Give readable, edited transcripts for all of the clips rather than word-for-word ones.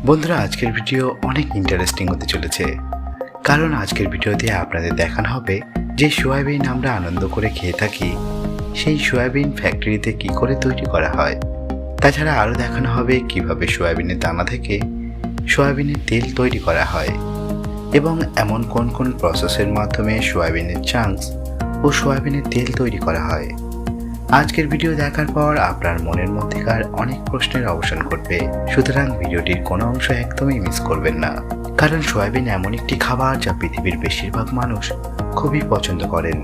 বন্ধুরা, আজকের ভিডিও অনেক ইন্টারেস্টিং হতে চলেছে, কারণ আজকের ভিডিওতে আপনাদের দেখানো হবে যে সয়াবিন আমরা আনন্দ করে খেয়ে থাকি, সেই সয়াবিন ফ্যাক্টরিতে কি করে তৈরি করা হয়। তাছাড়া আরও দেখানো হবে কিভাবে সয়াবিনের দানা থেকে সয়াবিনের তেল তৈরি করা হয় এবং এমন কোন কোন প্রসেসের মাধ্যমে সয়াবিনের চাংস ও সয়াবিনের তেল তৈরি করা হয়। আজকের ভিডিও দেখার পর আপনার মনের মধ্যেকার অনেক প্রশ্নের অবসান ঘটবে, সুতরাং ভিডিওটির কোনো অংশ একদমই মিস করবেন না, কারণ সয়াবিন এমন একটি খাবার যা পৃথিবীর বেশিরভাগ মানুষ খুবই পছন্দ করেন।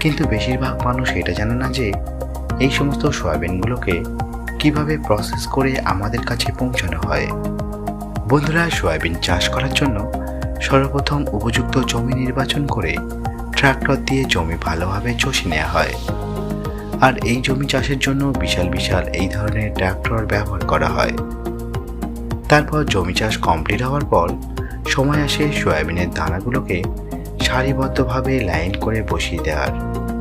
কিন্তু বেশিরভাগ মানুষ এটা জানে না যে এই সমস্ত সয়াবিনগুলোকে কিভাবে প্রসেস করে আমাদের কাছে পৌঁছানো হয়। বন্ধুরা, সয়াবিন চাষ করার জন্য সর্বপ্রথম উপযুক্ত জমি নির্বাচন করে ট্রাক্টর দিয়ে জমি ভালোভাবে চষে নেওয়া হয়। আর এই জমি চাষের জন্য বিশাল বিশাল এই ধরনের ট্রাক্টর ব্যবহার করা হয়। তারপর জমি চাষ কমপ্লিট হওয়ার পর সময় আসে সয়াবিনের দানাগুলোকে সারিবদ্ধভাবে লাইন করে বসিয়ে দেওয়ার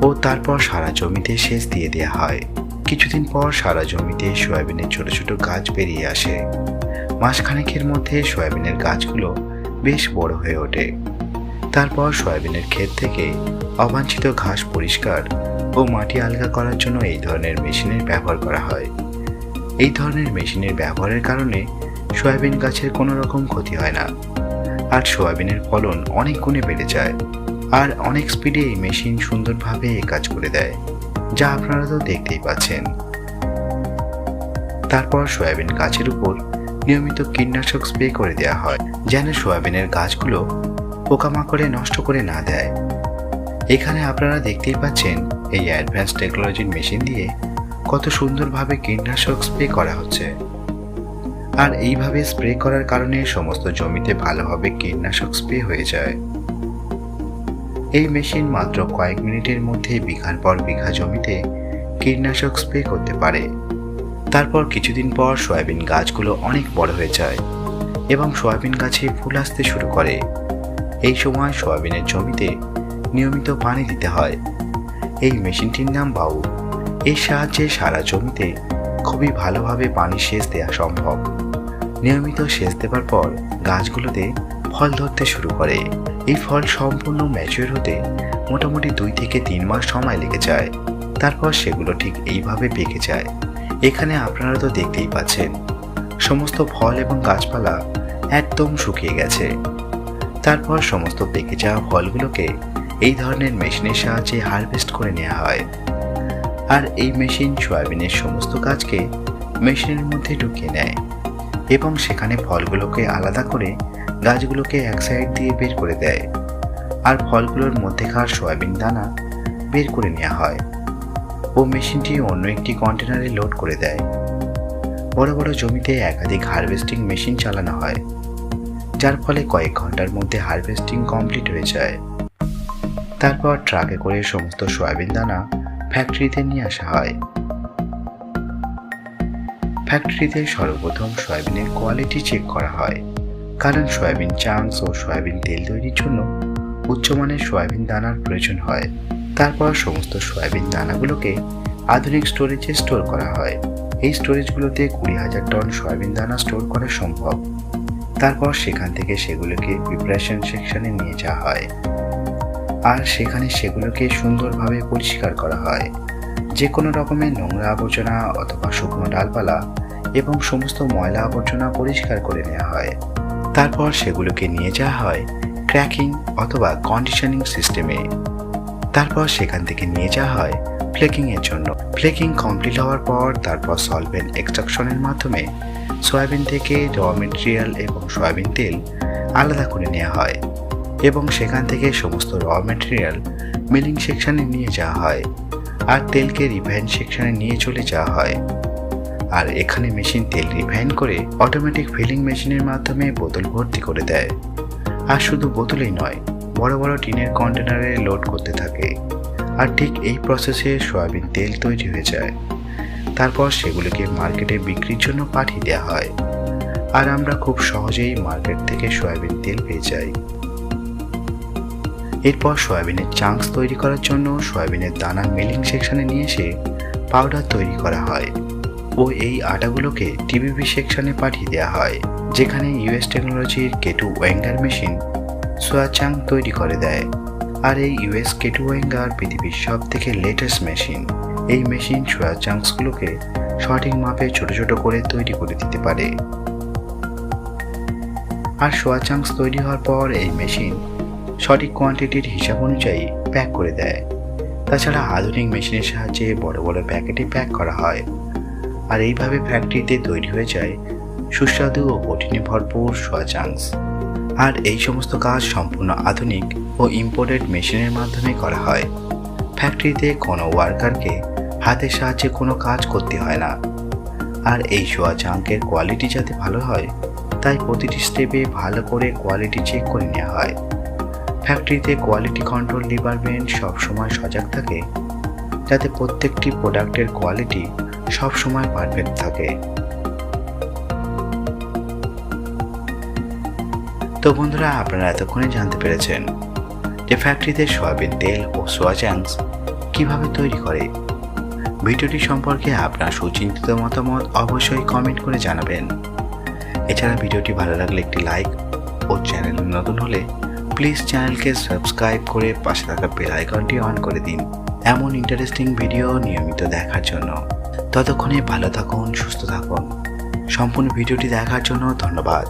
ও তারপর সারা জমিতে সেচ দিয়ে দেওয়া হয়। কিছুদিন পর সারা জমিতে সয়াবিনের ছোট ছোট গাছ বেরিয়ে আসে। মাসখানেকের মধ্যে সয়াবিনের গাছগুলো বেশ বড় হয়ে ওঠে। তারপর সয়াবিনের ক্ষেত থেকে অবাঞ্ছিত ঘাস পরিষ্কার ও মাটি আলগা করার জন্য এই ধরনের মেশিনের ব্যবহার করা হয়। এই ধরনের মেশিনের ব্যবহারের কারণে সয়াবিন গাছের কোনো রকম ক্ষতি হয় না, আর সয়াবিনের ফলন অনেক গুণে বেড়ে যায়। আর অনেক স্পিডে এই মেশিন সুন্দরভাবে এই কাজ করে দেয়, যা আপনারা তো দেখতেই পাচ্ছেন। তারপর সয়াবিন গাছের উপর নিয়মিত কীটনাশক স্প্রে করে দেওয়া হয়, যেন সয়াবিনের গাছগুলো পোকামাকড়ে নষ্ট করে না দেয়। এখানে আপনারা দেখতেই পাচ্ছেন এই অ্যাডভান্স টেকনোলজির মেশিন দিয়ে কত সুন্দরভাবে কীটনাশক স্প্রে করা হচ্ছে। আর এইভাবে স্প্রে করার কারণে সমস্ত জমিতে ভালোভাবে কীটনাশক স্প্রে হয়ে যায়। এই মেশিন মাত্র কয়েক মিনিটের মধ্যে বিঘার পর বিঘা জমিতে কীটনাশক স্প্রে করতে পারে। তারপর কিছুদিন পর সয়াবিন গাছগুলো অনেক বড় হয়ে যায় এবং সয়াবিন গাছে ফুল আসতে শুরু করে। এই সময় সয়াবিনের জমিতে নিয়মিত পানি দিতে হয়। এই মেশিনটির নাম বাউ। এর সাহায্যে সারা জমিতে খুবই ভালোভাবে পানি সেচ দেওয়া সম্ভব। নিয়মিত সেচ দেওয়ার পর গাছগুলোতে ফল ধরতে শুরু করে। এই ফল সম্পূর্ণ ম্যাচিউর হতে মোটামুটি 2 থেকে 3 মাস সময় লেগে যায়। তারপর সেগুলো ঠিক এইভাবে পেকে যায়। এখানে আপনারা তো দেখতেই পাচ্ছেন সমস্ত ফল এবং গাছপালা একদম শুকিয়ে গেছে। তারপর সমস্ত পেকে যাওয়া ফলগুলোকে এই ধরনের মেশিনের সাহায্যে হারভেস্ট করে নেওয়া হয়। আর এই মেশিন সয়াবিনের সমস্ত কাজকে মেশিনের মধ্যে ঢুকিয়ে নেয় এবং সেখানে ফলগুলোকে আলাদা করে গাছগুলোকে এক সাইড দিয়ে বের করে দেয়। আর ফলগুলোর মধ্যেকার সয়াবিন দানা বের করে নেওয়া হয় ও মেশিনটি অন্য একটি কন্টেনারে লোড করে দেয়। বড় বড় জমিতে একাধিক হারভেস্টিং মেশিন চালানো হয়, যার ফলে কয়েক ঘন্টার মধ্যে হারভেস্টিং কমপ্লিট হয়ে যায়। তারপর ট্রাকে করে সমস্ত সয়াবিন দানা ফ্যাক্টরিতে নিয়ে আসা হয়। ফ্যাক্টরিতে সর্বপ্রথম সয়াবিনের কোয়ালিটি চেক করা হয়, কারণ সয়াবিন চাংস ও সয়াবিন তেল তৈরির জন্য উচ্চমানের সয়াবিন দানার প্রয়োজন হয়। তারপর সমস্ত সয়াবিন দানাগুলোকে আধুনিক স্টোরেজে স্টোর করা হয়। এই স্টোরেজগুলোতে 20,000 টন সয়াবিন দানা স্টোর করা সম্ভব। তারপর সেখান থেকে সেগুলোকে প্রিপারেশন সেকশনে নিয়ে যাওয়া হয়, আর সেখানে সেগুলোকে সুন্দরভাবে পরিষ্কার করা হয়। যে কোনো রকমের নোংরা আবর্জনা অথবা শুকনো ডালপালা এবং সমস্ত ময়লা আবর্জনা পরিষ্কার করে নেওয়া হয়। তারপর সেগুলোকে নিয়ে যাওয়া হয় ক্র্যাকিং অথবা কন্ডিশনিং সিস্টেমে। তারপর সেখান থেকে নিয়ে যাওয়া হয় ফ্লেকিং এর জন্য। ফ্লেকিং কমপ্লিট হওয়ার পর তারপর সলভেন্ট এক্সট্রাকশনের মাধ্যমে সয়াবিন থেকে র মেটেরিয়াল এবং সয়াবিন তেল আলাদা করে নেওয়া হয় এবং সেখান থেকে সমস্ত র মেটেরিয়াল মিলিং সেকশনে নিয়ে যাওয়া হয় আর তেলকে রিফাইন সেকশনে নিয়ে চলে যাওয়া হয়। আর এখানে মেশিন তেল রিফাইন করে অটোমেটিক ফিলিং মেশিনের মাধ্যমে বোতল ভর্তি করে দেয়। আর শুধু বোতলেই নয়, বড় বড় টিনের কন্টেনারে লোড করতে থাকে। আর ঠিক এই প্রসেসে সয়াবিন তেল তৈরি হয়ে যায়। তারপর সেগুলোকে মার্কেটে বিক্রির জন্য পাঠিয়ে দেওয়া হয়, আর আমরা খুব সহজেই মার্কেট থেকে সয়াবিন তেল পেয়ে যাই। এরপর সয়াবিনের চাংস তৈরি করার জন্য সয়াবিনের দানা মিলিং সেকশনে নিয়ে এসে পাউডার তৈরি করা হয়। ও এই আটাগুলোকে টিবিবি সেকশনে পাঠিয়ে দেওয়া হয়, যেখানে ইউএস টেকনোলজির কেটু ওয়েঙ্গার মেশিন সোয়া চাং তৈরি করে দেয়। আর এই ইউএস কেটু ওয়েঙ্গার পৃথিবীর সব থেকে লেটেস্ট মেশিন। এই মেশিন সোয়া চাংসগুলোকে সঠিক মাপে ছোট ছোট করে তৈরি করে দিতে পারে। আর সোয়া চাংস তৈরি হওয়ার পর এই মেশিন সঠিক কোয়ান্টিটির হিসাব অনুযায়ী প্যাক করে দেয়। তাছাড়া আধুনিক মেশিনের সাহায্যে বড় বড় প্যাকেটে প্যাক করা হয়। আর এইভাবে ফ্যাক্টরিতে তৈরি হয়ে যায় সুস্বাদু ও প্রোটিনে ভরপুর সোয়া চাংস। আর এই সমস্ত কাজ সম্পূর্ণ আধুনিক ও ইম্পোর্টেড মেশিনের মাধ্যমে করা হয়। ফ্যাক্টরিতে কোনো ওয়ার্কারকে হাতের সাহায্যে কোনো কাজ করতে হয় না। আর এই সোয়া চাংকের কোয়ালিটি যাতে ভালো হয়, তাই প্রতিটি স্টেপে ভালো করে কোয়ালিটি চেক করে নেওয়া হয়। ফ্যাক্টরিতে কোয়ালিটি কন্ট্রোল ডিপার্টমেন্ট সবসময় সজাগ থাকে, যাতে প্রত্যেকটি প্রোডাক্টের কোয়ালিটি সবসময় পারফেক্ট থাকে। তো বন্ধুরা, আপনারা এতক্ষণে জানতে পেরেছেন যে ফ্যাক্টরিতে সয়াবিন তেল ও সোয়া চাংস কীভাবে তৈরি করে। ভিডিওটি সম্পর্কে আপনার সুচিন্তিত মতামত অবশ্যই কমেন্ট করে জানাবেন। এছাড়া ভিডিওটি ভালো লাগলে একটি লাইক ও চ্যানেল নতুন হলে প্লিজ চ্যানেলকে সাবস্ক্রাইব করে পাশে থাকা বেল আইকনটি অন করে দিন এমন ইন্টারেস্টিং ভিডিও নিয়মিত দেখার জন্য। ততক্ষণে ভালো থাকুন, সুস্থ থাকুন। সম্পূর্ণ ভিডিওটি দেখার জন্য ধন্যবাদ।